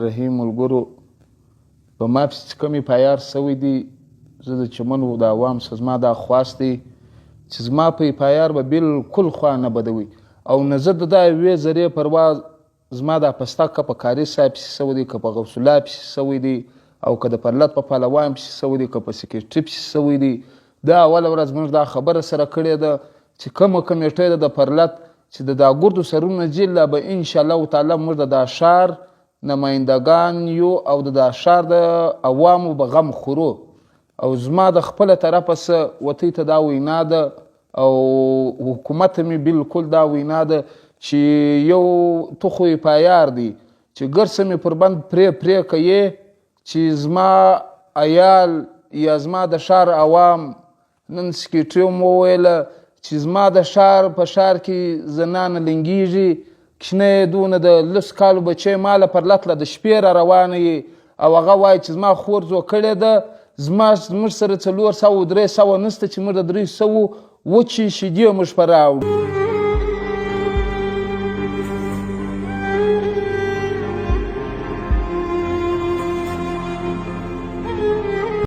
الرحیم ملګرو په ما پسې چې کومې پایار سوی دي زه د چمن د عوام څخه زما دا خواست دی چې زما په پایار به بالکل خوا نه بدوي او نه زه د دا یوې ذرې پروا زما دا پسته که په کاري صاحب پسې سوی دی که په غوث الله پسې سوی دی او که د پرلت په پهلوان پسې سوی دی که په سکرټري پسې سوی دی دا اوله ورځ موږ دا خبره سره کړې ده چې کومه کمیټۍ ده د پرلت چې د دا ګردو سرونه جیل لا به انشاءالله تعالی موږ د دا ښار نمایندګان یو او د دا ښار د عوامو به غم خورو او زما د خپله طرفه څه وتۍ ته دا وینا ده او حکومت مې بالکل دا وینا ده چې یو تو خو یې پایار دی چې ګرڅه مې پر بند پرې کوې چې زما عیال یا زما د ښار عوام نن سکرټري مو وویله چې زما د ښار په ښار کې زنانه لنګېږي کښنه دونه د لس کالو بچی ماله پرلت له د شپې را روانه یې او هغه وایي چې زما خور زو کړې ده زموږ سره 400 300 نسته چې موږ د 300 وچې شیدې موږ په راوړو